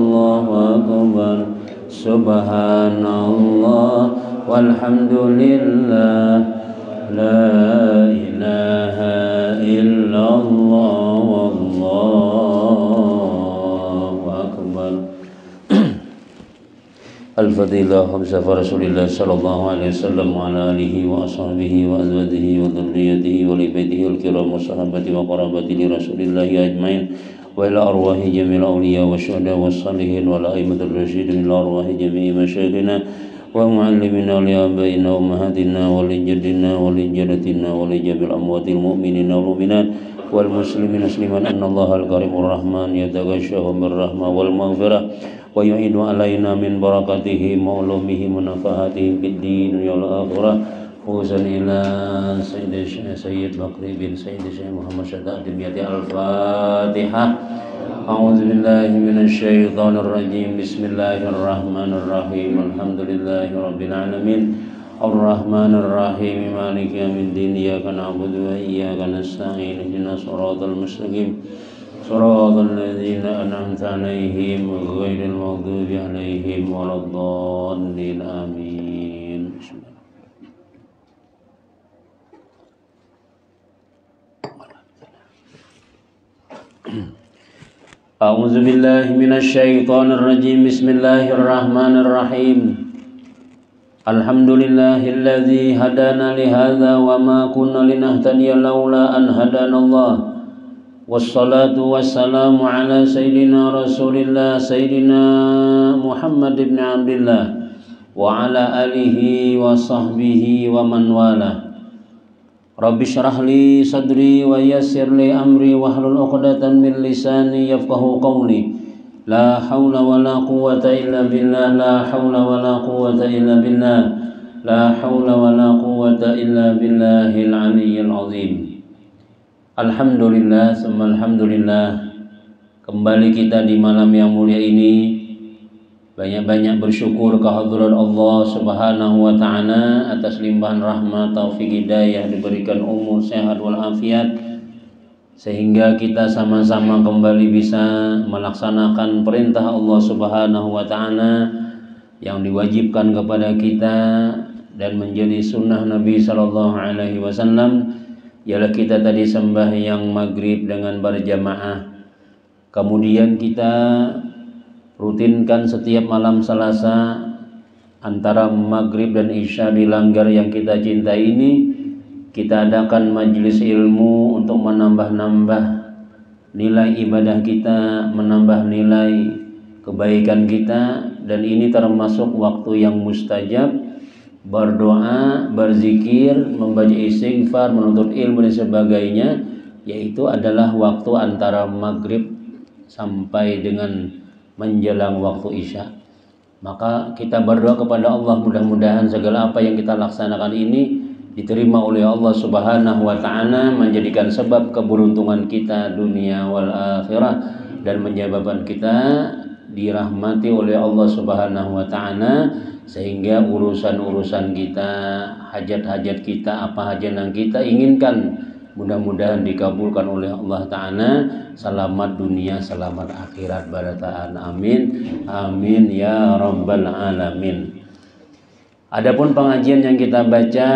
Allahu akbar. Subhanallah walhamdulillah, la ilaha illallah, wallahu akbar. Al-Fadilah Hamzah Rasulillah sallallahu alaihi wasallam wa ala alihi wa ashabihi wa azwajihi wa dhurriyyatihi wa li baitihi al-kiram wa sahabati wa qarabati Rasulillah ajmain wa ila arwahi jami'il awliya wa syuhada wa salihin wa la aimatul rasyidin ila arwahi jami'i masyayikhina wa muallimina li abaina wa ummahatina wa li jaddina wa li jaddatina wa li jami'il amwatil mu'minina wal mu'minat wal muslimin musliman annallaha al-karimur rahman yataghashahu bir rahmah wal maghfirah wa yu'idu alaina min barakatihi ma'lumihi munafahatihi fid din wal akhirah. Fuzan ila Sayyid Bakri bin Sayyid Syekh Muhammad Syahid Dimyati al-Fatihah. A'udzu billahi minasy syaithanir rajim. Bismillahirrahmanirrahim. Alhamdulillahi rabbil alamin. Ar-Rahmanir Rahim. Maliki yaumiddin. Iyyaka na'budu wa iyyaka nasta'in. Ihdinas shiratal mustaqim. Shiratal ladzina an'amta 'alaihim ghairil maghdubi 'alaihim waladdallin. Amin. A'udzu billahi minasy syaithanir rajim. Bismillahirrahmanirrahim. Alhamdulillahilladzi hadana li hadza wa ma kunna linahtadiya laula an hadanallah. Wassalatu wassalamu ala sayyidina Rasulillah sayyidina Muhammad ibn Abdullah wa ala alihi wa sahbihi wa man wala. Rabbi syrah li sadri wa yassir li amri wahlul 'uqdatam min lisani yafqahu qawli. La haula wala quwwata illa billah, la haula wala quwwata illa billah, la haula wala quwwata illa billahil aliyyil azim. Alhamdulillah, summa alhamdulillah. Kembali kita di malam yang mulia ini banyak-banyak bersyukur kehadirat Allah Subhanahu wa taala atas limpahan rahmat, taufik, hidayah, diberikan umur sehat wal afiat sehingga kita sama-sama kembali bisa melaksanakan perintah Allah Subhanahu wa taala yang diwajibkan kepada kita dan menjadi sunnah Nabi sallallahu alaihi wasallam, ialah kita tadi sembahyang maghrib dengan berjamaah. Kemudian kita rutinkan setiap malam Selasa antara maghrib dan isya di Langgar yang kita cintai ini, kita adakan majelis ilmu untuk menambah-nambah nilai ibadah kita, menambah nilai kebaikan kita, dan ini termasuk waktu yang mustajab. Berdoa, berzikir, membaca istighfar, menuntut ilmu dan sebagainya, yaitu adalah waktu antara maghrib sampai dengan menjelang waktu isya. Maka kita berdoa kepada Allah, mudah-mudahan segala apa yang kita laksanakan ini diterima oleh Allah Subhanahu wa taala, menjadikan sebab keberuntungan kita dunia wal akhirah, dan menyebabkan kita dirahmati oleh Allah Subhanahu wa taala, sehingga urusan-urusan kita, hajat-hajat kita, apa hajat yang kita inginkan, mudah-mudahan dikabulkan oleh Allah Ta'ala. Selamat dunia, selamat akhirat, barataan. Amin. Amin ya rabbal alamin. Adapun pengajian yang kita baca,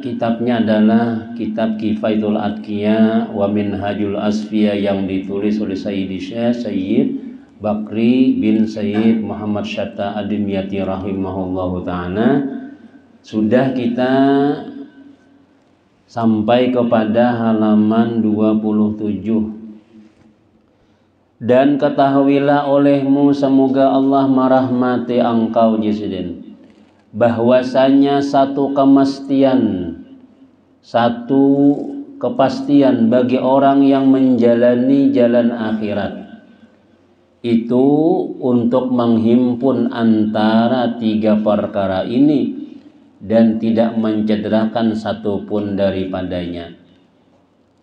kitabnya adalah kitab Kifayatul Atqiya wa Minhajul Asfiya yang ditulis oleh Sayyid Bakri bin Sayyid Muhammad Syatta Ad-Dimyati rahimahullahu ta'ala. Sudah kita sampai kepada halaman 27. Dan ketahuilah olehmu, semoga Allah merahmati engkau Jesiden, bahwasanya satu kepastian bagi orang yang menjalani jalan akhirat itu untuk menghimpun antara tiga perkara ini dan tidak mencederakan satupun daripadanya.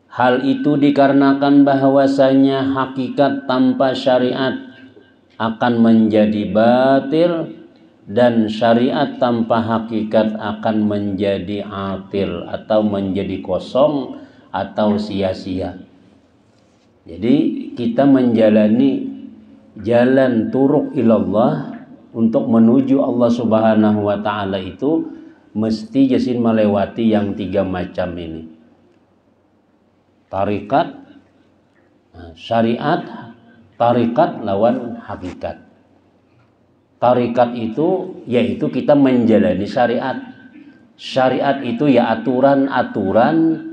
Hal itu dikarenakan bahwasanya hakikat tanpa syariat akan menjadi batil, dan syariat tanpa hakikat akan menjadi atil atau menjadi kosong atau sia-sia. Jadi kita menjalani jalan turuq ilallah untuk menuju Allah Subhanahu wa taala itu mesti jasin melewati yang 3 macam ini. Tarikat, syariat, tarikat lawan hakikat. Tarikat itu yaitu kita menjalani syariat. Syariat itu ya aturan-aturan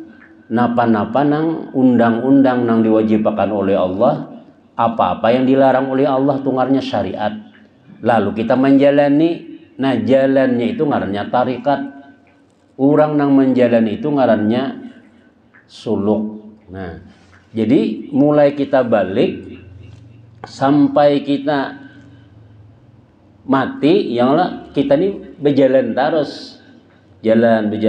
napa-napa nang undang-undang nang diwajibkan oleh Allah, apa-apa yang dilarang oleh Allah tungarnya syariat. Lalu kita menjalani, nah jalannya itu ngarannya tarikat. Orang nang menjalani itu ngarannya suluk. Nah, jadi mulai kita balik sampai kita mati, yang lah kita ini berjalan terus. Berjalan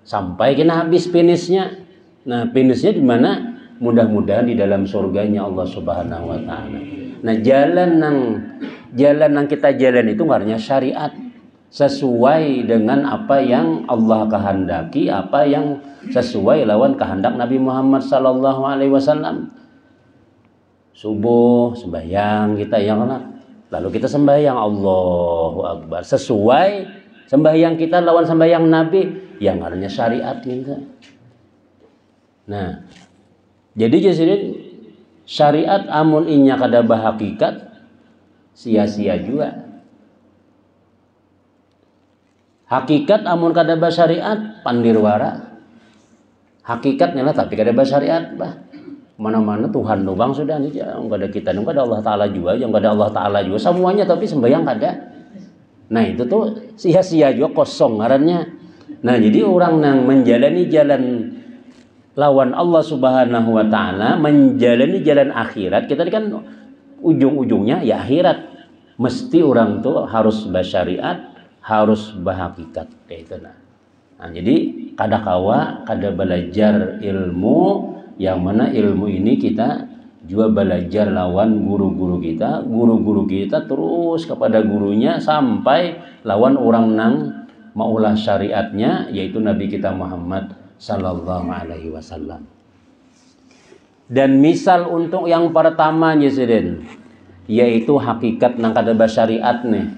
sampai kita habis finishnya. Nah, finishnya di mana? Mudah-mudahan di dalam surganya Allah Subhanahu wa taala. Nah, jalan nang kita jalan itu artinya syariat, sesuai dengan apa yang Allah kehendaki, apa yang sesuai lawan kehendak Nabi Muhammad sallallahu alaihi wasallam. Subuh sembahyang kita yang mana? Lalu kita sembahyang Allahu Akbar, sesuai sembahyang kita lawan sembahyang Nabi yang artinya syariat kita. Nah, jadi jadiin syariat amun inya kada bahakikat sia-sia juga. Hakikat amun kada basyariat pandirwara. Hakikatnya lah tapi kada basyariat bah. Mana-mana Tuhan nubang sudah nih, yang ada kita, yang ada Allah Taala juga, yang ada Allah Taala juga, semuanya tapi sembahyang kada. Nah itu tuh sia-sia juga, kosong ngarannya. Nah jadi orang yang menjalani jalan lawan Allah Subhanahu wa taala, menjalani jalan akhirat, kita kan ujung-ujungnya ya akhirat. Mesti orang tuh harus bersyariat, harus berhakikat kayak itu. Nah jadi kada kawa, kada belajar ilmu yang mana ilmu ini kita juga belajar lawan guru-guru kita terus kepada gurunya sampai lawan orang nang maulah syariatnya yaitu Nabi kita Muhammad sallallahu alaihi wasallam. Dan misal untuk yang pertama nyesirin yaitu hakikat nang kada basyariat nih.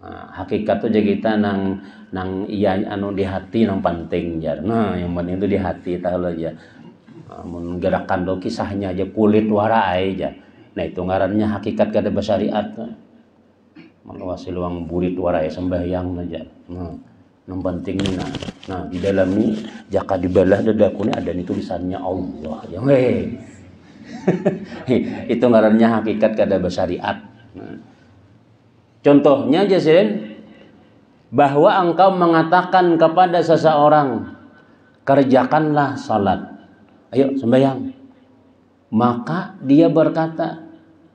Nah, hakikat tuh jadi kita nang iya anu di hati nang penting jar. Nah, yang penting itu di hati tahu aja. Menggerakkan do kisahnya aja kulit wara aja. Nah, itu ngarannya hakikat kada basyariat. Maluasi luang burit wara sembahyang aja. Nah, yang penting ini nah di dalam ini jaka dibalah dadaku ini ada nih tulisannya Allah. Yang itu ngarannya hakikat kada basyariat. Nah, contohnya Jasin, bahwa engkau mengatakan kepada seseorang kerjakanlah salat, ayo sembahyang, maka dia berkata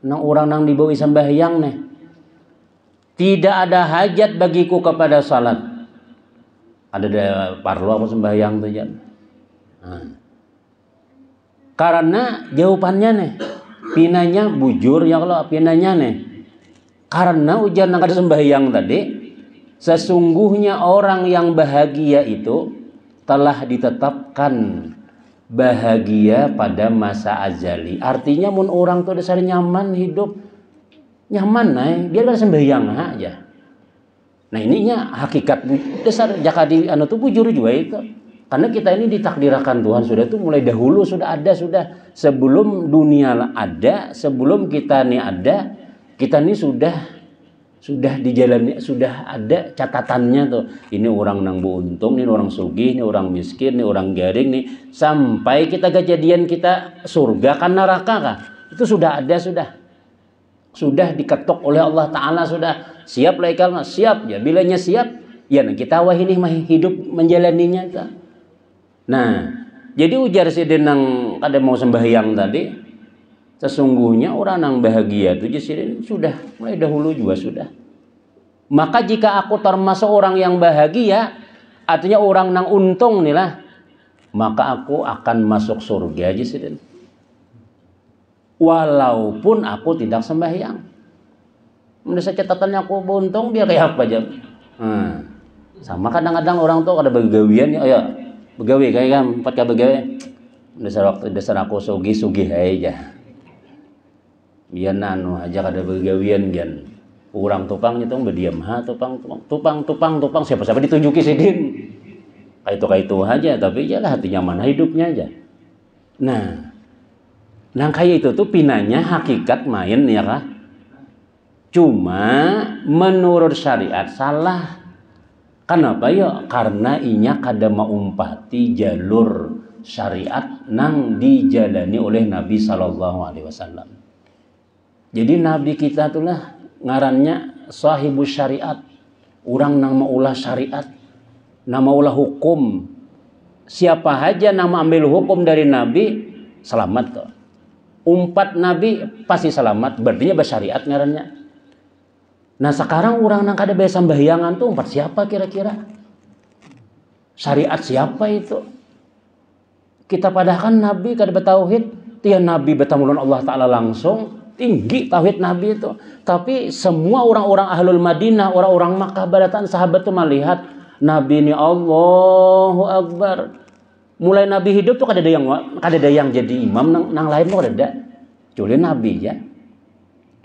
nang orang nang dibawi sembahyang nih, tidak ada hajat bagiku kepada salat, ada parlo aku sembahyang tuh ya. Karena jawabannya nih pinanya bujur ya kalau pinanya nih, karena ujar nang kada sembahyang tadi, sesungguhnya orang yang bahagia itu telah ditetapkan bahagia pada masa azali. Artinya mun orang tuh dasar nyaman hidup, nyaman biar kada sembahyang aja. Nah ininya hakikat dasar jakadi anu tuh bujur juga itu. Karena kita ini ditakdirkan Tuhan sudah tuh mulai dahulu sudah ada, sudah sebelum dunia ada, sebelum kita nih ada, kita nih sudah di jalannya, sudah ada catatannya tuh. Ini orang nang beruntung, ini orang sugih, ini orang miskin, ini orang garing nih. Sampai kita kejadian kita surga kan neraka kah? Itu sudah ada, sudah diketok oleh Allah Ta'ala, sudah siap lah ikal, siap ya. Bilanya siap, ya nah kita wah ini mah hidup menjalaninya. Nah, jadi ujar si denang kada mau sembahyang tadi, sesungguhnya orang yang bahagia itu sudah mulai dahulu juga sudah. Maka jika aku termasuk orang yang bahagia, artinya orang yang untung nih lah, maka aku akan masuk surga aja sih. Walaupun aku tidak sembahyang. Menurut catatannya aku beruntung biar kayak apa aja. Sama kadang-kadang orang tuh ada begawian ya, begawi kayak kan 4 begawi. dasar aku sugi aja. Biar anu aja kada begawian gian. Urang tupang itu berdiam tupang siapa ditunjuki sidin. Kayak itu aja, tapi jalah hati nyaman hidupnya aja. Nah kayak itu tuh pinanya hakikat main ya kah? Cuma menurut syariat salah. Kenapa ya? Karena inya kada maumpati jalur syariat nang dijalani oleh Nabi Sallallahu Alaihi Wasallam. Jadi Nabi kita itulah ngarannya sahibus syariat, orang nang maulah syariat, nang maulah hukum. Siapa aja nang ambil hukum dari Nabi selamat tuh. Umpat Nabi pasti selamat, berarti bersyariat ngarannya. Nah sekarang orang nang kada biasa sembahyangan tuh umpat siapa kira-kira? Syariat siapa itu? Kita padahal Nabi kada bertauhid, tiap Nabi bertemu dengan Allah Ta'ala langsung. Tinggi tauhid Nabi itu. Tapi semua orang-orang Ahlul Madinah, orang-orang Makkah badatan sahabat itu melihat Nabi ini Allahu Akbar. Mulai Nabi hidup tuh kada ada yang jadi imam nang lain tuh kada ada. Kecuali Nabi ya.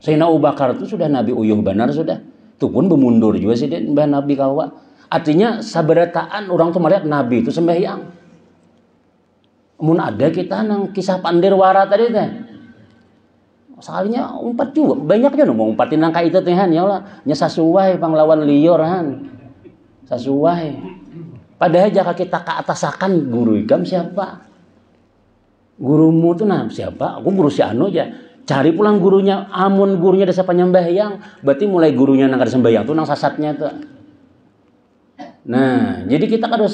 Sayyidina Abu Bakar itu sudah Nabi uyuh benar sudah. Itu pun bermundur juga sih dia mbah Nabi kawa. Artinya sabarataan orang tuh melihat Nabi itu sembahyang. Mun ada kita nang kisah Pandirwara tadi teh. Sekalinya umpat juga banyak juga mau umpatin nang itu teh ya Allah nya sasuai panglawan lior han sasuai padahal jika kita ke atasakan guru ikam siapa gurumu tuh nah siapa aku guru si anu aja cari pulang gurunya amun gurunya desa penyembahyang berarti mulai gurunya nang kada sembahyang tuh nang sasatnya tuh. Nah jadi kita kada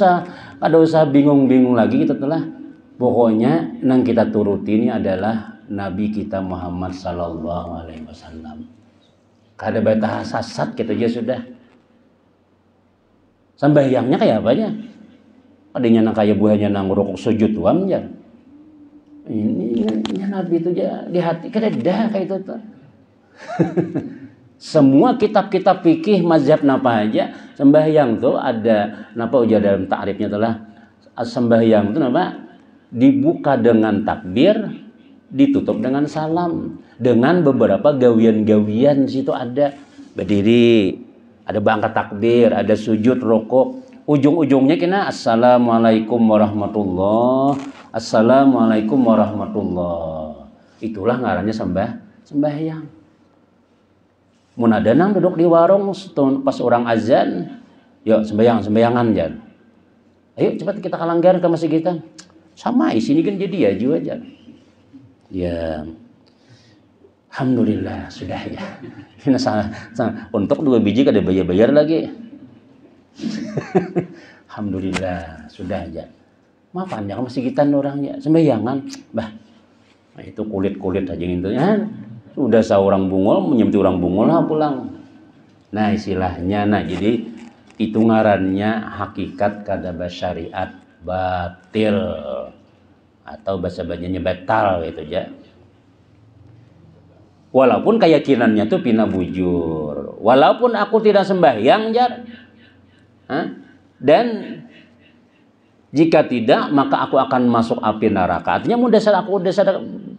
usah bingung-bingung lagi kita telah pokoknya nang kita turuti ini adalah Nabi kita Muhammad Sallallahu Alaihi Wasallam. Kada betah sasat kita aja sudah. Sembahyangnya kayak apanya? Adanya nang kayak buahnya nang rukuk sujud wam ya. Ini Nabi itu aja di hati kada dah kayak itu tuh. Semua kitab-kitab fikih mazhab napa aja sembahyang tuh ada napa ujar dalam takrifnya telah sembahyang itu napa dibuka dengan takbir ditutup dengan salam dengan beberapa gawian-gawian situ ada berdiri ada bangkat takbir ada sujud rukuk ujung-ujungnya kena assalamualaikum warahmatullah assalamualaikum warahmatullah itulah ngarannya sembahyang. Mun ada nang duduk di warung pas orang azan yuk sembayangan jan ayo cepat kita kalanggar ke masjid kita sama sini kan jadi ya juga aja. Ya, alhamdulillah sudah ya. Ini untuk 2 biji kada bayar lagi. Alhamdulillah sudah aja. Maafan ya masih kita orangnya sembahyangan, bah. Nah, itu kulit aja gitu ya. Sudah seorang bungol menyemti orang bungol lah pulang. Nah istilahnya, jadi itu ngarannya hakikat kada syariat batil. Atau bahasa-bahasanya batal gitu ya. Walaupun keyakinannya tuh pina bujur. Walaupun aku tidak sembahyang jar. Dan jika tidak maka aku akan masuk api neraka. Artinya mun dasar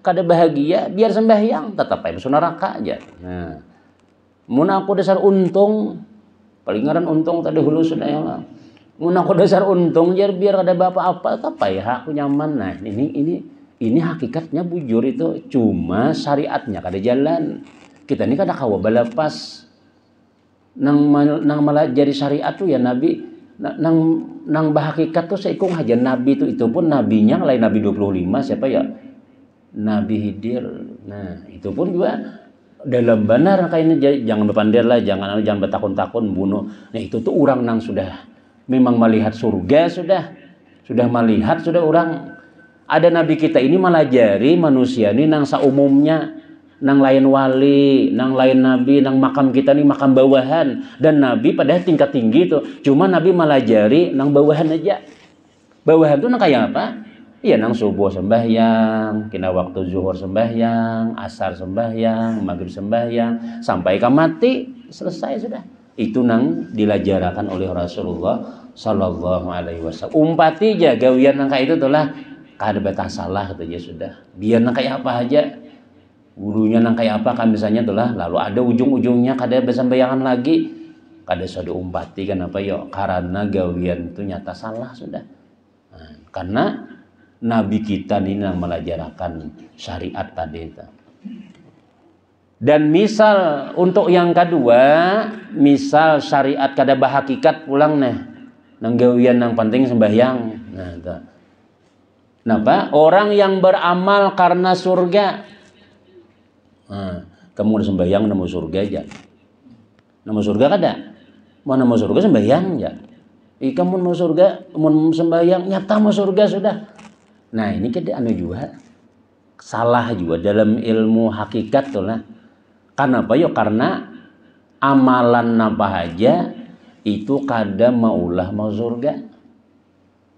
kada bahagia biar sembahyang tetap aja masuk neraka aja. Nah. Mun aku dasar untung paling ngaran untung tadi hulu sudah ya Allah. Mun aku dasar untung biar ada bapak apa ya aku nyaman. Nah ini hakikatnya bujur itu cuma syariatnya kada jalan. Kita ini kada kawa balapas nang malah jadi syariat tuh ya Nabi nang bahakikat tuh seikung aja Nabi itu pun nabinya lain Nabi 25 siapa ya Nabi Hidir. Nah itu pun juga dalam benar kayaknya jangan berpandir lah jangan bertakun-takun bunuh. Nah itu tuh orang nang sudah memang melihat surga sudah melihat orang ada nabi kita ini malah jari manusia ini nang saumumnya nang lain wali nang lain nabi nang makam kita ini makam bawahan dan nabi pada tingkat tinggi itu cuma nabi malah jari nang bawahan aja bawahan tuh nang kayak apa iya nang subuh sembahyang kena waktu zuhur sembahyang asar sembahyang maghrib sembahyang sampai ke mati selesai sudah. Itu nang dilajarakan oleh Rasulullah Sallallahu Alaihi Wasallam. Umpati aja gawian nang kayak itu tuh lah kada batas salah katanya sudah. Biar nang kayak apa aja, gurunya nang kayak apa kan misalnya itulah. Lalu ada ujung-ujungnya kada bersembayangan lagi, kada sudah umpati kenapa yo? Karena gawian itu nyata salah sudah. Nah, karena Nabi kita ini yang melajarakan syariat tadi itu. Dan misal untuk yang kedua, misal syariat kada bahakikat pulang nih, nang gawian yang penting sembahyang. Nah, itu. Kenapa? Orang yang beramal karena surga. Nah, kamu udah sembahyang nemu surga aja. Nemu surga kada? Mau nemu surga sembahyang aja. Kamu mau surga, mau sembahyang nyata mau surga sudah. Nah, ini kada anu juga. Salah juga dalam ilmu hakikat tuh lah. Kenapa yo? Karena amalan apa aja itu kada maulah mau surga.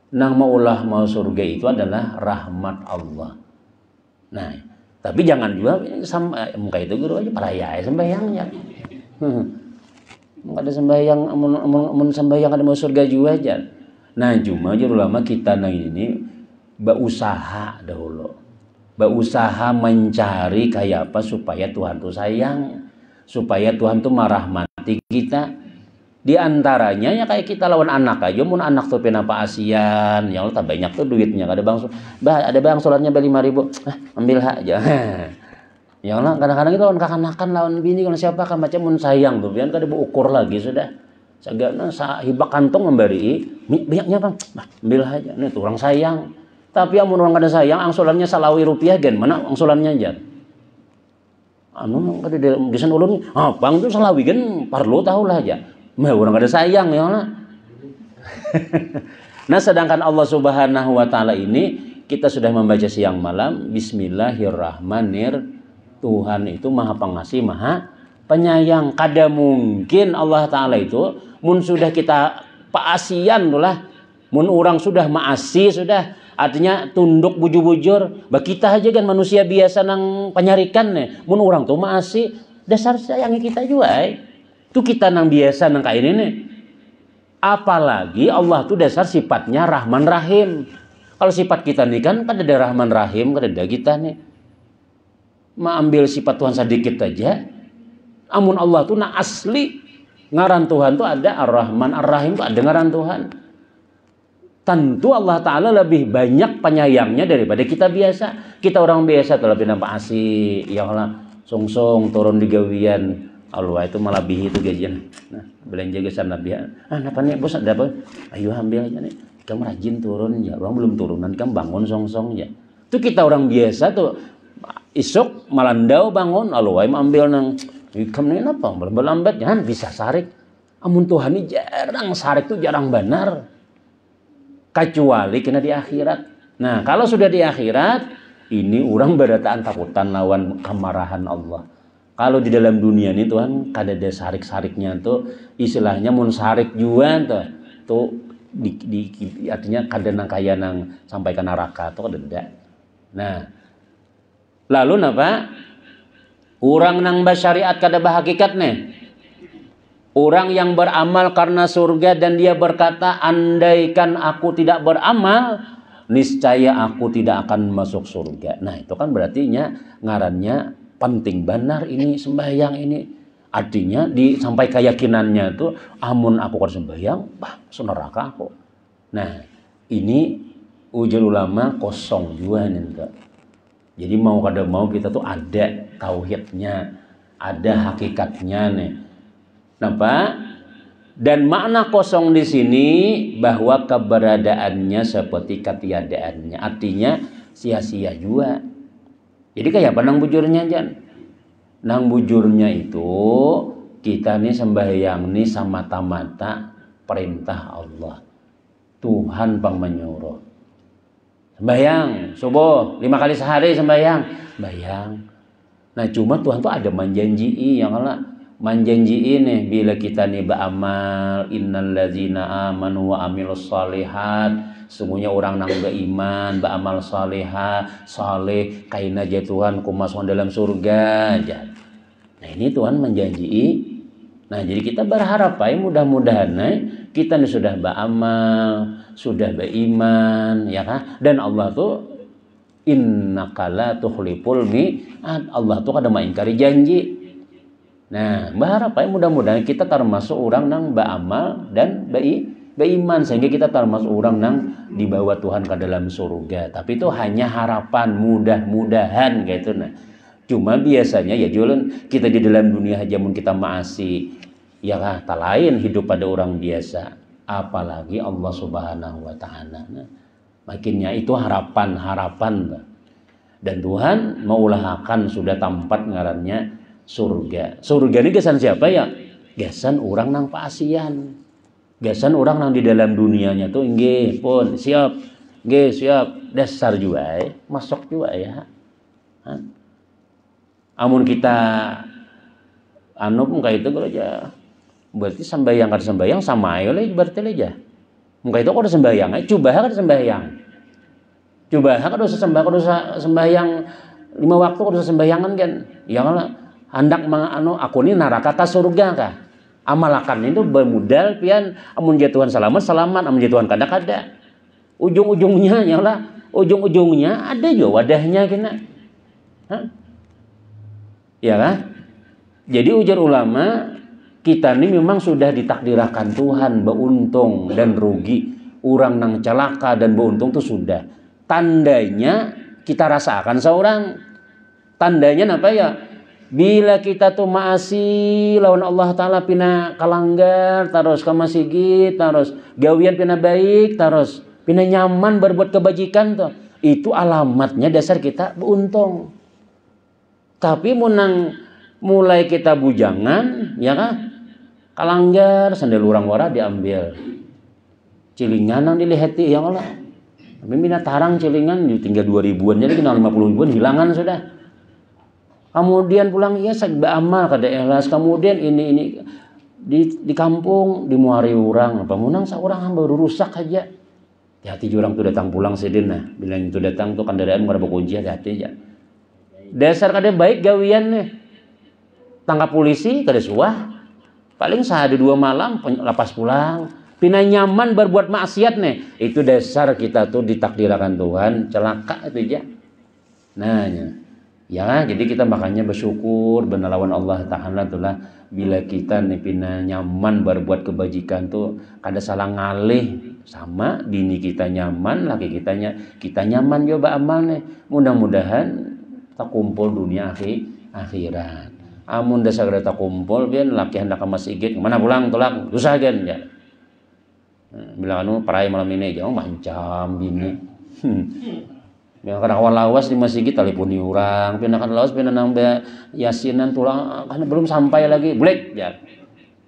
Nang maulah mau surga itu adalah rahmat Allah. Nah, tapi jangan juga muka itu guru aja paraya sembahyangnya. Ada sembahyang mun sembahyang ada mau surga juga aja. Nah, cuma aja ulama kita nang ini berusaha dahulu. Berusaha mencari kayak apa supaya Tuhan tuh sayang, supaya Tuhan tuh merahmati kita. Di antaranya ya kayak kita lawan anak aja, mun anak tuh penapa asian, ya Allah tak banyak tuh duitnya, ada bang sholatnya 5.000, ambil aja. Ya Allah kadang-kadang itu lawan kakanakan lawan bini kalau siapa kan macam mun sayang tuh, biar kada ukur lagi sudah. Sagana hibak kantong memberi, banyaknya bang, ambil aja, nih tuh orang sayang. Tapi amun orang kada sayang, angsulannya salawi rupiah gen mana angsulannya aja. Anu kada desan ulun, bang tuh salawi gen parlo tahu lah aja. Mah orang kada sayang ya lah. Nah, sedangkan Allah Subhanahu wa taala ini kita sudah membaca siang malam bismillahirrahmanirrahim. Tuhan itu Maha Pengasih, Maha Penyayang. Kada mungkin Allah taala itu mun sudah kita paasian lah. Mun orang sudah maasi sudah artinya tunduk bujur-bujur. Bah kita aja kan manusia biasa nang penyarikan nih. Mun orang tuh maasi dasar sayangi kita juga. Itu kita nang biasa nang kayak ini nih. Apalagi Allah tuh dasar sifatnya Rahman Rahim. Kalau sifat kita nih kan ada Rahman Rahim, ada kita nih. Ambil sifat Tuhan sedikit aja. Amun Allah tuh nah asli ngaran Tuhan tuh ada Ar-Rahman Ar-Rahim tuh ada ngaran Tuhan. Tentu Allah Ta'ala lebih banyak penyayangnya daripada kita biasa. Kita orang biasa telah nampak asih. Ya Allah, song-song turun di gawian. Allah itu malah bihi itu gajian. Nah, belanja ke sana dia. Napa nih bos ada apa? Ayo ambil aja nih. Kamu rajin turun ya. Orang belum turunan kamu bangun song-song ya. Itu kita orang biasa tuh isuk malandau bangun. Allah ambil nang kamu ini apa? Berlambat jangan bisa sarik. Amun Tuhan ini jarang sarik tuh jarang benar. Kecuali kena di akhirat. Nah, kalau sudah di akhirat, ini orang berataan takutan lawan kemarahan Allah. Kalau di dalam dunia ini Tuhan kada ada sarik-sariknya tuh istilahnya mun sarik juga tuh artinya kada nang kaya nang sampai ke neraka tuh kada ada. Nah, lalu napa? Orang nang bersyariat kada bahakikat nih. Orang yang beramal karena surga dan dia berkata, andaikan aku tidak beramal, niscaya aku tidak akan masuk surga. Nah, itu kan berartinya ngarannya penting benar ini sembahyang ini. Artinya sampai keyakinannya itu, amun aku kan sembahyang, neraka aku. Nah, ini ujar ulama kosong juga nih. Jadi mau kada mau kita tuh ada tauhidnya, ada hakikatnya nih. Kenapa? Dan makna kosong di sini bahwa keberadaannya seperti ketiadaannya. Artinya sia-sia juga. Jadi kayak apa nang bujurnya Jan? Nang bujurnya itu kita nih sembahyang nih semata-mata perintah Allah. Tuhan pang menyuruh. Sembahyang subuh 5 kali sehari sembahyang. Sembahyang. Nah cuma Tuhan tuh ada menjanji yang Allah menjanji ini bila kita nih beramal innallazina amanu wa amilus shalihat, sungguhnya orang nang beriman beramal salihah saleh kaina aja Tuhan ku masuk dalam surga aja. Nah ini Tuhan menjanji. Nah jadi kita berharap mudah-mudahan kita nih sudah beramal sudah beriman ya kan, dan Allah tuh innaka la tukhliful mi'ad. Allah tuh kada mengingkari janji. Nah, berharap ya mudah-mudahan kita termasuk orang nang beramal dan beriman sehingga kita termasuk orang nang dibawa Tuhan ke dalam surga. Tapi itu hanya harapan, mudah-mudahan gitu. Nah, cuma biasanya ya jualan kita di dalam dunia aja mun kita maasi, ya kan, tak lain hidup pada orang biasa, apalagi Allah Subhanahu wa taala. Nah, makinnya itu harapan. Dan Tuhan mengulahkan sudah tempat ngarannya surga. Surga ini gesan siapa ya? Gesan orang nang paasian. Gesan orang nang di dalam dunianya tuh nggih pun siap. Nggih siap dasar juga masuk juga ya. Amun kita muka itu kalau aja berarti sembahyang kada sembahyang sama aja lah berarti aja. Muka itu kada sembahyang, coba kada sembahyang. Coba kada usah sembahyang 5 waktu kada usah sembahyangan kan. Ya kan hendak aku ini neraka ka surga kah? Amalakan itu bermodal pian amun jatuhan selamat, amun jatuhan kada. Ujung-ujungnya nyalah, ujung-ujungnya ada juga wadahnya kena. Ya kan? Jadi ujar ulama, kita ini memang sudah ditakdirkan Tuhan beruntung dan rugi. Orang nang celaka dan beruntung itu sudah. Tandanya kita rasakan seorang. Tandanya apa ya? Bila kita tuh maasi lawan Allah Ta'ala pina kalanggar, terus ke masjid, terus gawian pina baik, terus pina nyaman berbuat kebajikan tuh. Itu alamatnya dasar kita beruntung. Tapi munang mulai kita bujangan, ya kan? Kalanggar, sandal orang wara diambil. Cilingan yang dilihati, ya Allah. Tapi mina tarang cilingan, tinggal 2.000-an, jadi kena 50.000-an, hilangan sudah. Kemudian pulang ya sagba amal kada ikhlas. Kemudian ini di kampung dimuari orang. Pamunang seorang baru rusak aja. Hati-hati orang tuh datang pulang sedin nah. Bilang itu datang tuh kendaraan kada berkunci, hati-hati aja. Dasar kada baik gawian nih. Tangkap polisi kada suah. Paling sehari 2 malam lepas pulang. Pina nyaman berbuat maksiat nih. Itu dasar kita tuh ditakdirkan Tuhan celaka itu aja. Nah, ya, jadi kita makanya bersyukur benalawan Allah Ta'ala itulah bila kita nih pina nyaman berbuat kebajikan tuh kada salah ngalih sama dini kita nyaman, laki kita nyaman juga amal nih. Mudah-mudahan tak kumpul dunia akhirat. Amun dasar kita kumpul biar laki hendak ke masjid kemana pulang tolak susah kan ya. Bilang anu perai malam ini jauh macam bini. Ya kadang awal lawas di masjid teleponi orang, pindahkan lawas pindah nambah yasinan tulang karena belum sampai lagi, blek ya.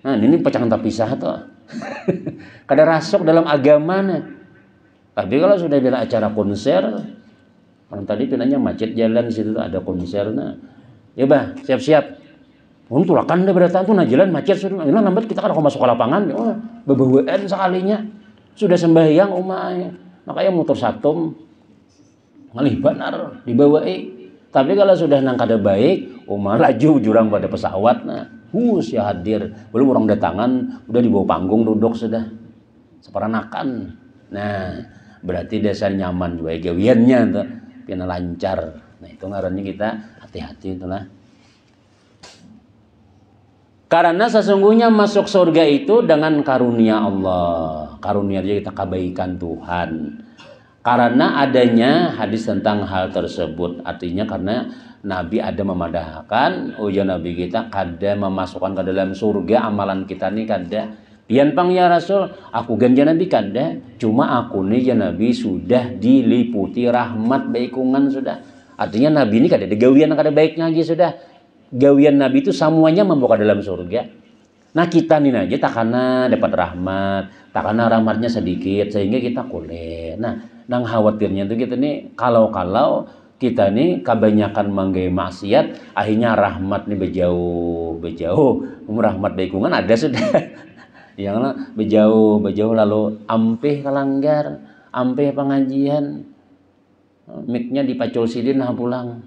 Nah ini pecahan terpisah tuh. Kada rasuk dalam agama nih. Tapi kalau sudah bila acara konser, orang tadi pindahnya macet jalan di situ ada konser nah. Ya bah siap-siap. Tulakan deh berdatang tuh nah jalan macet sudah. Ini lambat kita kada masuk ke lapangan. Oh, bebawaan sekalinya sudah sembahyang umahnya. Makanya motor satum ngalih benar dibawai. Tapi kalau sudah nang kada baik, laju jurang pada pesawat nah. Ya hadir, belum orang datangan udah dibawa panggung duduk sudah. Seperanakan. Nah, berarti dasar nyaman juga gawiannya tuh. Pina lancar. Nah, itu ngarannya kita hati-hati itulah. Karena sesungguhnya masuk surga itu dengan karunia Allah. Karunia dia kita kebaikan Tuhan. Karena adanya hadis tentang hal tersebut. Artinya karena Nabi ada memadahkan ujian Nabi kita kada memasukkan ke dalam surga amalan kita nih kada. Pian pang ya Rasul, aku ganja Nabi kada. Cuma aku nih ya Nabi sudah diliputi rahmat baikungan sudah. Artinya Nabi ini kada ada gawian kada baiknya lagi sudah. Gawian Nabi itu semuanya membuka dalam surga. Nah kita nih aja takana dapat rahmat, takana rahmatnya sedikit sehingga kita kulit. Nah nang khawatirnya tuh kita nih kalau kita nih kebanyakan manggai maksiat akhirnya rahmat nih bejauh rahmat baikungan ada sudah yang bejauh lalu ampih kalanggar ampih pengajian miknya dipacul sidin nah pulang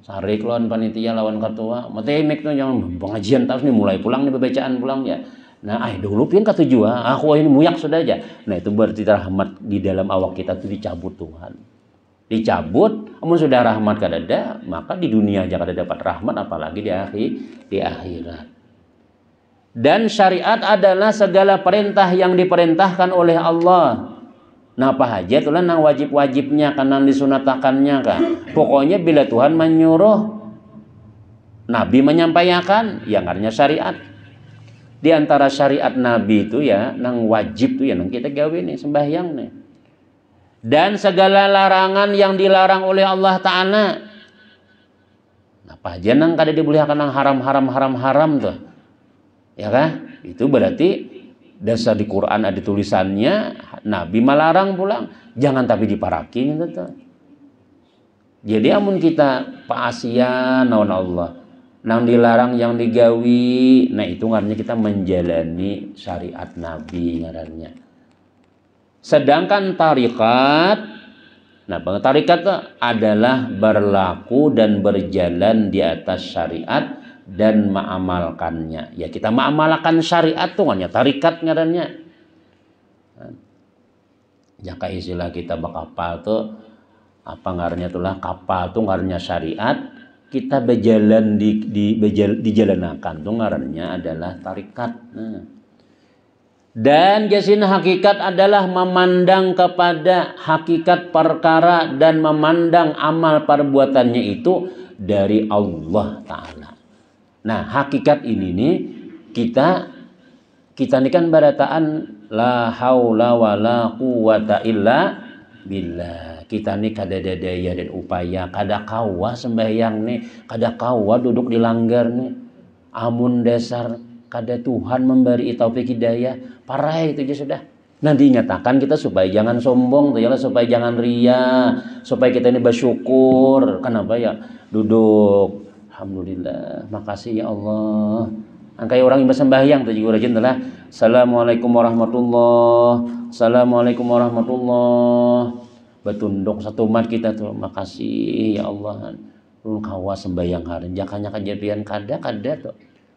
sarik lawan panitia lawan ketua mati mik tuh jangan pengajian terus nih mulai pulang nih bacaan pulang ya. Nah, dulu pian kata jua, aku ini muyak sudah aja. Nah, itu berarti rahmat di dalam awak kita itu dicabut Tuhan. Dicabut, Amun sudah rahmat kadada, maka di dunia aja kada dapat rahmat, apalagi di akhirat. Dan syariat adalah segala perintah yang diperintahkan oleh Allah. Nah apa aja itulah nang wajib-wajibnya kan, nang disunatakannya kan. Pokoknya bila Tuhan menyuruh, Nabi menyampaikan, yang artinya syariat. Di antara syariat Nabi itu ya, nang wajib tuh ya nang kita gawe nih, sembahyang nih. Dan segala larangan yang dilarang oleh Allah Ta'ala. Apa aja nang kada dibolehkan nang haram tuh. Ya kan? Itu berarti dasar di Quran ada tulisannya, Nabi melarang pulang, jangan tapi diparakin gitu. Jadi amun kita paasian naon Allah, nang dilarang yang digawi, nah itu ngarannya kita menjalani syariat Nabi ngarannya. Sedangkan tarikat, nah tarikat itu adalah berlaku dan berjalan di atas syariat dan mengamalkannya. Ya kita mengamalkan syariat tuh hanya tarikat ngarannya. Jaka istilah kita bakapal tuh apa ngarannya itulah kapal tuh ngarannya syariat, kita berjalan dijalanakan tuh ngarannya adalah tarikat. Nah. Dan jasin hakikat adalah memandang kepada hakikat perkara dan memandang amal perbuatannya itu dari Allah Ta'ala. Nah hakikat ini nih kita ini kan barataan la haula wala quwata illa billah. Kita ini kada daya dan upaya, kada kawa sembahyang nih, kada kawa duduk di langgar nih. Amun dasar kada Tuhan memberi taufik hidayah, parah itu aja sudah. Nanti nyatakan kita supaya jangan sombong, supaya jangan ria, supaya kita ini bersyukur. Kenapa ya? Duduk. Alhamdulillah, makasih ya Allah. Angkai orang yang bersembahyang tuh juga rajin adalah Assalamualaikum warahmatullah, Assalamualaikum warahmatullah. Betunduk satu umat kita tuh, makasih ya Allah. Lu kawa sembahyang hari, jakanya kejadian kada tuh.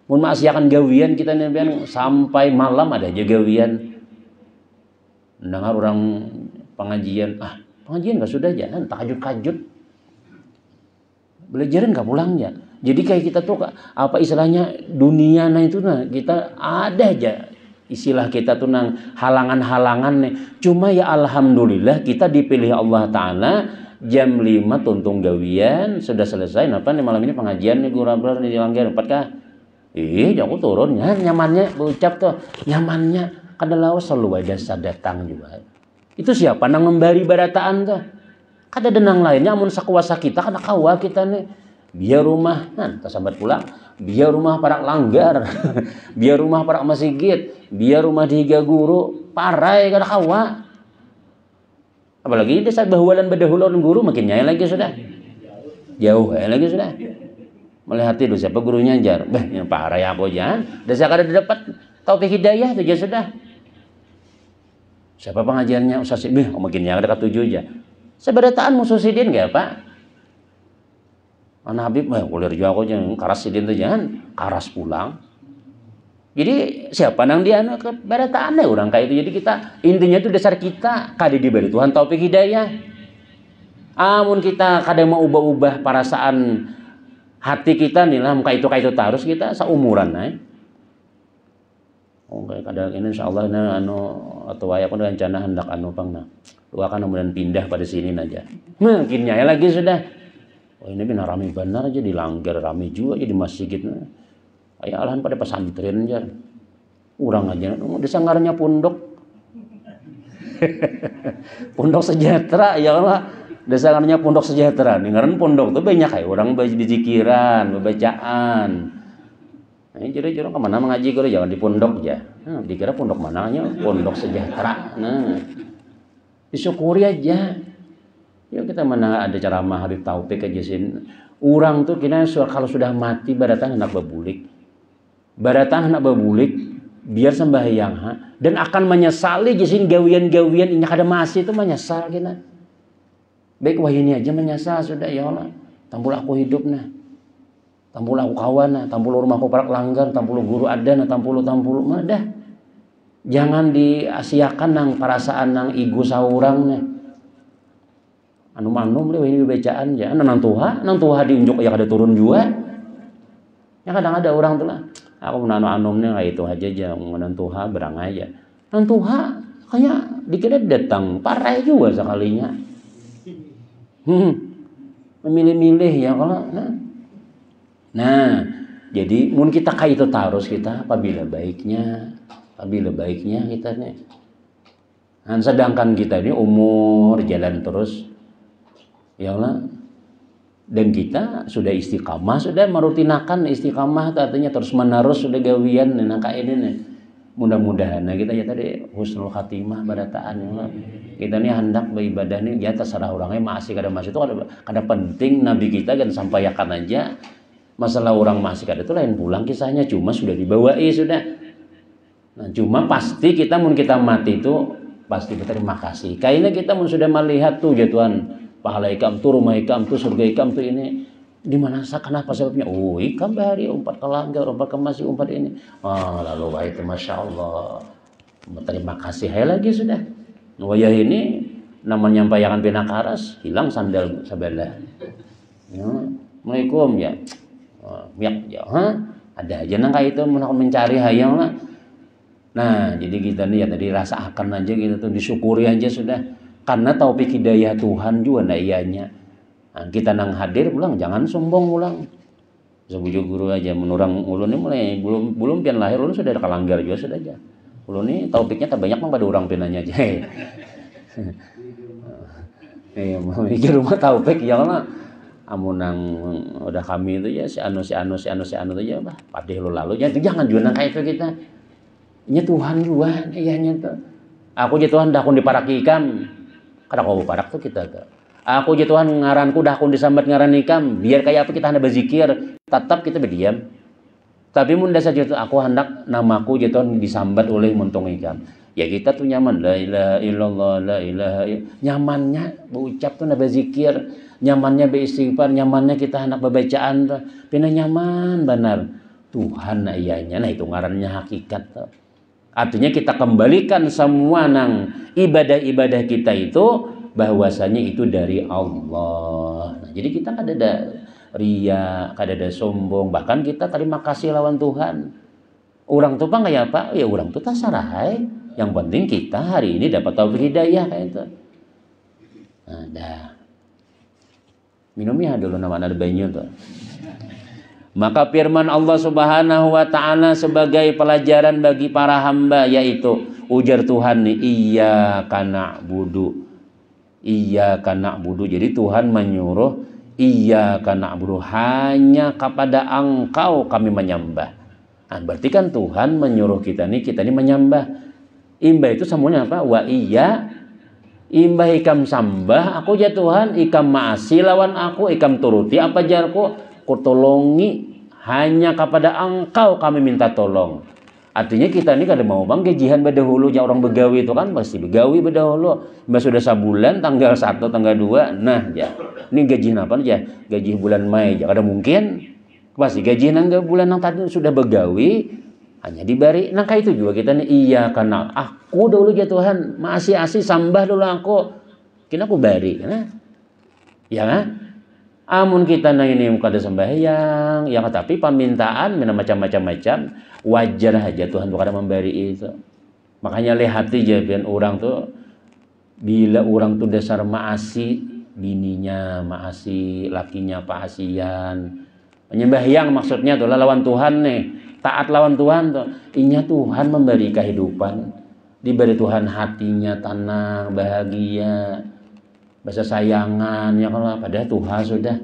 Mun maksiakan gawian kita nih sampai malam ada aja gawian. Dengar orang pengajian, pengajian nggak sudah jangan tahajud. Belajaran nggak pulangnya. Jadi kayak kita tuh apa istilahnya dunia itu kita ada aja istilah kita tuh nang halangan-halangan nih. Cuma ya alhamdulillah kita dipilih Allah Ta'ala jam 5 tuntung gawian sudah selesai. Apa nih malam ini pengajian nih gurabler nih di langgar 4K. Aku turun ya nyamannya berucap tuh nyamannya kadalau selalu ada sadatang juga. Itu siapa nang memberi barataan tuh. Kada denang lainnya amun sakuasa kita kada kawa kita nih. Biar rumah, tersambat pulang. Biar rumah parak langgar, biar rumah parak masjid, biar rumah dihiga guru, parai kada kawa. Apalagi desa bahulan bedahulun guru makin nyai lagi sudah. Jauh lagi sudah. Melihat itu siapa gurunya jar. Yang parai aku jangan. Desa kada dapat taufik hidayah itu sudah. Siapa pengajiannya Ustaz Ibih, makin nyai ada ketujuh aja. Seberataan musuh sidin enggak, Pak? Anak Habib, kuliah juga aku jangan karas sidin tuh jangan karas pulang. Jadi siapa nang dia ke barataan orang kayak itu. Jadi kita intinya itu dasar kita kada diberi Tuhan taufik hidayah. Amun kita kada mau ubah-ubah perasaan hati kita nih lah kayak itu terus kita seumuran Oke, kadang ini insyaallah atau ayah pun rencana hendak lu akan kemudian pindah pada sini aja. Mungkin nyai lagi sudah. Oh ini benar rame benar aja di langgar rame juga aja di masjid. Ayah alahan pada pesantren aja. Urang aja desa ngarannya pondok. Pondok sejahtera ya Allah. Desa ngarannya pondok sejahtera. Nih ngaran pondok tuh banyak kayak orang berzikiran, bacaan. Nah, jadi orang kemana mengaji kalau jangan di pondok aja. Nah, dikira pondok mananya? Pondok sejahtera. Nah, disyukuri aja. Ya kita mana ada ceramah Habib Taufik aja sih. Orang tuh kira kalau sudah mati baratan hendak babulik. Baratan hendak babulik biar sembahyang dan akan menyesali jisin gawian-gawian ini kada masih itu menyesal kita. Baik wah ini aja menyesal sudah ya Allah. Tampul aku hidup nah. Tampul aku kawan nah, tampul rumahku parak langgar, tampul guru ada nah, tampul mah dah. Jangan diasiakan nang perasaan nang ego saurang nah. anu manum leuwih ini bacaan ya nang tuha diunjuk ya kada turun juga. Ya kadang ada orang tuh lah, aku menanu anumnya kayak itu aja aja nang tuha berang aja. Nang tuha kayak dikira datang parah juga sekalinya. Memilih-milih ya kalau nah jadi mun kita kayak itu tarus kita apabila baiknya kita nih. Nah, sedangkan kita ini umur jalan terus ya Allah, dan kita sudah istiqamah, sudah merutinakan istiqamah artinya terus menerus sudah gawian nang ini nih. Mudah-mudahan nah kita ya tadi husnul khatimah barataan ya Allah. Kita nih hendak beribadah nih ya terserah orangnya masih itu kada penting nabi kita kan sampaikan aja. Masalah orang masih kada itu lain pulang kisahnya cuma sudah dibawai sudah. Nah, cuma pasti kita mun kita mati itu pasti berterima kasih. Kayaknya kita mun sudah melihat tuh ya Tuhan, pahala ikam tuh, rumah ikam tuh, surga ikam tuh ini di mana kenapa sebabnya? Oh, ikam bahari umpat ke langgar, umpat ke masih umpat ini. Lalu wah itu masya Allah. Berterima kasih hai lagi sudah. Wayah ini namanya nyampaikan pinakaras hilang sandal sebelah. Ya, Assalamualaikum ya. Miak ya, ada aja nang kayak itu mencari hayang lah. Nah, jadi kita nih ya tadi rasakan aja gitu tuh disyukuri aja sudah. Karena taufik hidayah Tuhan juga nah ianya. Nah, kita nang hadir pulang jangan sombong pulang. Sebujuk guru aja menurang ulun ini mulai belum pian lahir ulun sudah ada kalanggar juga sudah aja. Ulun ini taufiknya tak banyak mah pada orang pinanya aja. Mau mikir rumah taufik ya lah. Amun nang udah kami itu ya si anu itu ya bah padeh lo lalu jangan juga nang kayak itu kita. Nya Tuhan juga iyanya tuh. Aku je Tuhan dah kun diparaki ikam. Kada kau parak tuh kita tuh. Aku je Tuhan ngaranku dah kun disambat ngaran ikam. Biar kayak apa kita hendak berzikir, tetap kita berdiam. Tapi mun dasar je aku hendak namaku je Tuhan disambat oleh montong ikam. Ya kita tuh nyaman la ilaha illallah la ilaha nyamannya berucap tuh hendak berzikir, nyamannya beristighfar, nyamannya kita hendak bacaan tuh. Pina nyaman benar. Tuhan nah iyanya nah itu ngarannya hakikat tuh. Artinya kita kembalikan semua nang ibadah-ibadah kita itu bahwasanya itu dari Allah. Nah, jadi kita kada ada ria, kada ada sombong, bahkan kita terima kasih lawan Tuhan. Orang tuh kayak apa? Ya orang tuh tasarahai. Yang penting kita hari ini dapat taufik hidayah kayak itu. Nah, dah. Minumnya dulu nama ada banyu tuh. Maka firman Allah Subhanahu wa taala sebagai pelajaran bagi para hamba yaitu ujar Tuhan nih iyyaka na'budu. Iyyaka na'budu. Jadi Tuhan menyuruh iyyaka na'budu hanya kepada Engkau kami menyembah. Nah, berarti kan Tuhan menyuruh kita nih menyembah. Imbah itu semuanya apa? Wa iya imbah ikam sambah aku ya Tuhan ikam maasi lawan aku ikam turuti apa jarku kutolongi hanya kepada Engkau kami minta tolong. Artinya kita ini kada mau bang gajihan bedahulu ya orang begawi itu kan pasti begawi bedahulu. Mbak sudah sebulan tanggal 1 tanggal 2 nah ya ini gaji apa aja gaji bulan Mei ya kada mungkin pasti gaji nang bulan yang tadi sudah begawi hanya diberi nah kayak itu juga kita nih iya karena aku dulu ya Tuhan masih asih sambah dulu aku kena aku beri nah ya kan amun kita nang ini kada sembahyang ya tapi permintaan macam-macam wajar aja Tuhan kada memberi itu makanya lihat aja biar orang tuh bila orang tuh dasar maasi bininya maasi lakinya paasian menyembahyang maksudnya tuh lawan Tuhan nih taat lawan Tuhan tuh inya Tuhan memberi kehidupan diberi Tuhan hatinya tenang bahagia bahasa sayangan ya kalau pada Tuhan sudah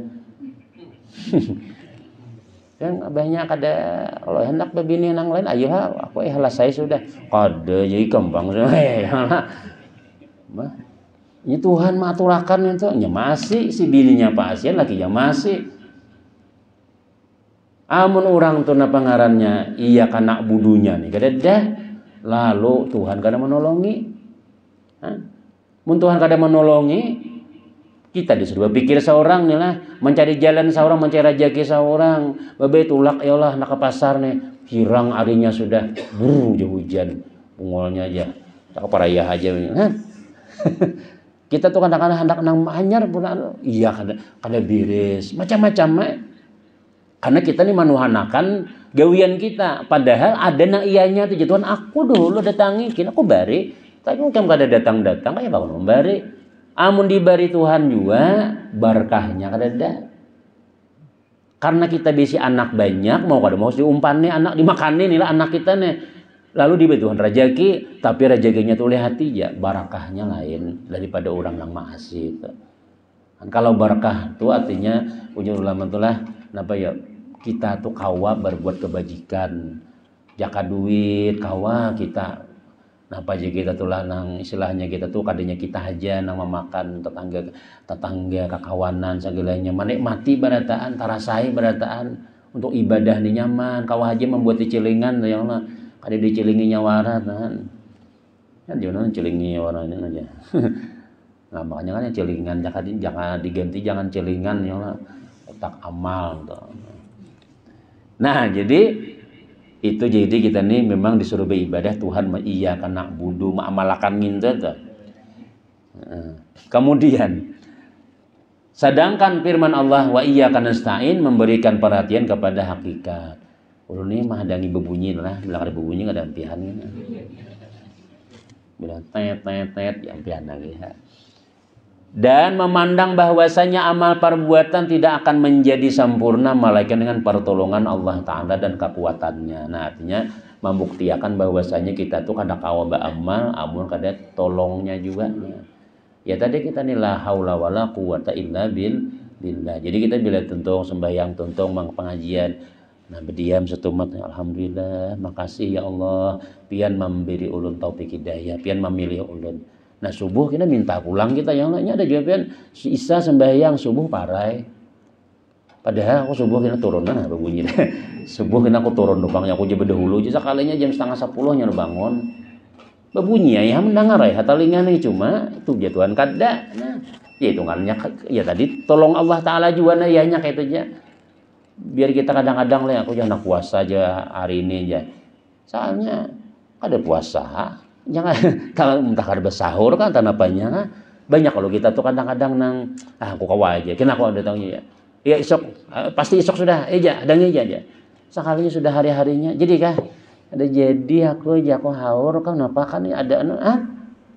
kan banyak ada kalau hendak berbini nang lain ayo aku halas saya sudah kada jadi kembang ini Tuhan maturakan itu nya masih si bininya pasien lagi ya masih amun orang tuh napa ngarannya iya kana budunya nih kada dah lalu Tuhan kada menolongi mun Tuhan kada menolongi kita disuruh pikir seorang nih lah mencari jalan seorang mencari rezeki seorang babe tulak ya Allah nak ke pasar nih hirang arinya sudah hujan pungolnya aja tak parayah aja Kita tuh kadang-kadang hendak nang anyar pun iya kada beres macam-macam karena kita nih manuhanakan gawian kita, padahal ada na ianya tuh Tuhan aku dulu datangi kini aku bari tapi mungkin kada datang kayak bangun bari amun dibari Tuhan juga berkahnya kada ada. Karena kita bisi anak banyak mau kada mau diumpan nih anak dimakanin nih lah anak kita nih. Lalu diberi Tuhan rezeki, tapi rezekinya tuh oleh hati ya, barakahnya lain daripada orang yang makasih. Kan kalau barakah itu artinya ujung ulama itulah, kenapa ya kita tuh kawa berbuat kebajikan, jaka duit kawa kita, kenapa aja kita tuh lah nang istilahnya kita tuh kadenya kita aja nang memakan tetangga kakawanan segalanya, menikmati barataan, tarasai barataan untuk ibadah nih nyaman, kawa aja membuat cilingan ya Allah. Ada dicelingi nyawara kan jangan celingi warnanya aja. Nah makanya kan celingan jangan diganti jangan celingan ya lah otak amal tuh. Nah jadi itu jadi kita nih memang disuruh beribadah Tuhan iya kena budu ma'amalakan minta tuh. Kemudian sedangkan firman Allah wa iyyaka nasta'in memberikan perhatian kepada hakikat. Ulu nih mah dangi bebunyi lah, bilang ada bebunyi nggak ada ampihan gitu. Bilang tet ya ampihan lagi ya. Dan memandang bahwasanya amal perbuatan tidak akan menjadi sempurna melainkan dengan pertolongan Allah Ta'ala dan kekuatannya. Nah artinya membuktikan bahwasanya kita tuh kada kawa beramal, amun kada tolongnya juga. Ya tadi kita nih la haula wala quwata illa billah. Jadi kita bila tuntung sembahyang tuntung pengajian. Nah berdiam setumat alhamdulillah makasih ya Allah pian memberi ulun taufik hidayah pian memilih ulun. Nah subuh kita minta pulang kita yang lainnya ada jawaban si Isa sembahyang subuh parai padahal aku subuh kena turun nah berbunyi subuh kena aku turun dupangnya aku jebeda dahulu aja sekalinya jam 9:30 nya bangun berbunyi ya mendengar ya hatalingan nih cuma itu jatuhan kada nah ya hitungannya ya tadi tolong Allah Ta'ala juga nah ya kayak itu aja. Biar kita kadang-kadang lah aku jangan puasa aja hari ini aja soalnya ada puasa jangan kalau entah kada bersahur kan tanapanya banyak kalau kita tuh kadang-kadang nang aku kawa aja kena aku ada tangnya ya isok pasti isok sudah aja dangi aja sekalinya sudah hari-harinya jadi kah ada jadi aku haur kan kenapa kan ada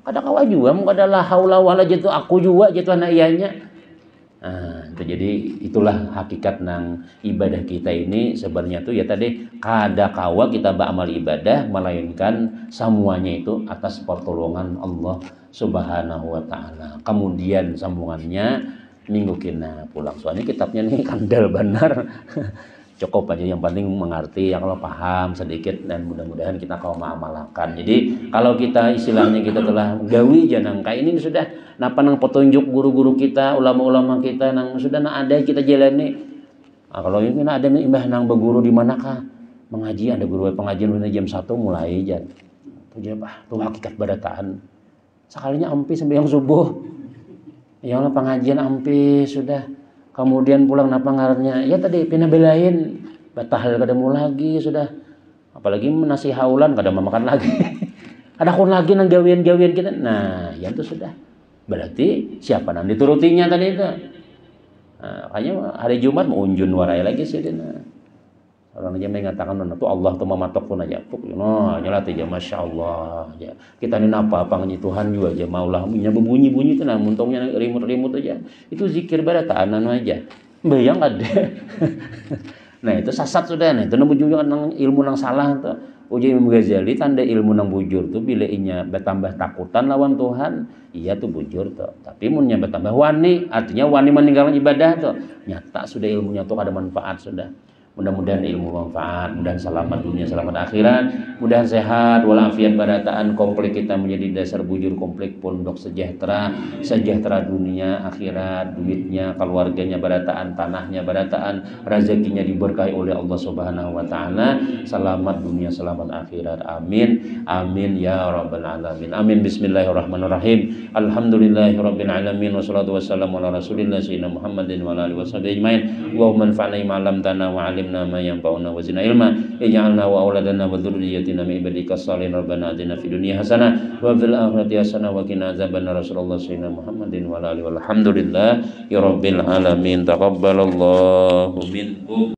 kada kawa juga mau kada la haula wala gitu aku juga gitu anak ianya. Nah, itu jadi itulah hakikat nang ibadah kita ini sebenarnya tuh ya tadi kada kawa kita beramal ibadah melainkan semuanya itu atas pertolongan Allah Subhanahu wa Ta'ala. Kemudian sambungannya minggu kena pulang soalnya kitabnya nih kandal benar. Cukup aja yang penting mengerti yang kalau paham sedikit dan mudah-mudahan kita kau mengamalkan. Jadi kalau kita istilahnya kita telah gawi janang kayak ini sudah napa nang petunjuk guru-guru kita ulama-ulama kita nang sudah nang ada kita jalani. Nah, kalau ini ada imbah nang berguru di manakah mengaji ada guru pengajian jam 1 mulai jam. Tuh tuh hakikat badataan. Sekalinya ampi sampai yang subuh. Ya Allah pengajian ampi sudah. Kemudian pulang napa ngarannya ya tadi pindah belain batahal kada mau lagi sudah apalagi nasi haulan kada mau makan lagi ada kun lagi nang gawian-gawian kita nah yang itu sudah berarti siapa nang diturutinya tadi itu nah, kayaknya hari Jumat mau unjun warai lagi sih nah. Orang aja mengatakan itu Allah tuh mematok pun aja no nyala aja masya Allah ya. Kita ini apa nganyi Tuhan juga aja maulah punya berbunyi-bunyi itu nah muntungnya rimut-rimut aja itu zikir badataan aja bayang ada. Nah itu sasat sudah nah itu bujur nang ilmu nang salah tuh uji Imam Ghazali tanda ilmu nang bujur tuh bila inya bertambah takutan lawan Tuhan iya tuh bujur tuh tapi munnya bertambah wani artinya wani meninggalkan ibadah tuh nyata sudah ilmunya tuh ada manfaat sudah. Mudah-mudahan ilmu manfaat, mudah selamat dunia, selamat akhirat, mudah sehat, walafiat barataan, komplek kita menjadi dasar bujur komplek pondok sejahtera, sejahtera dunia, akhirat, duitnya, keluarganya barataan, tanahnya barataan, rezekinya diberkahi oleh Allah Subhanahu wa Ta'ala, selamat dunia, selamat akhirat, amin, amin ya rabbal alamin, amin. Bismillahirrahmanirrahim. Alhamdulillahirabbil alamin wassalatu wassalamu ala rasulillah sayyidina Muhammadin wa ala alihi washabihi ajmain. Allahumma anfa'na bima 'allamtana wa 'allimna 'allimna ma yanfa'una wa zidna ilma ij'alna wa auladana wa dzurriyyatina min ibadikas shalihin rabbana atina fid dunya hasanah wa fil akhirati hasanah wa qina adzabannar rasulullah sayyidina Muhammadin wa alihi walhamdulillah ya rabbil alamin taqabbalallahu minkum.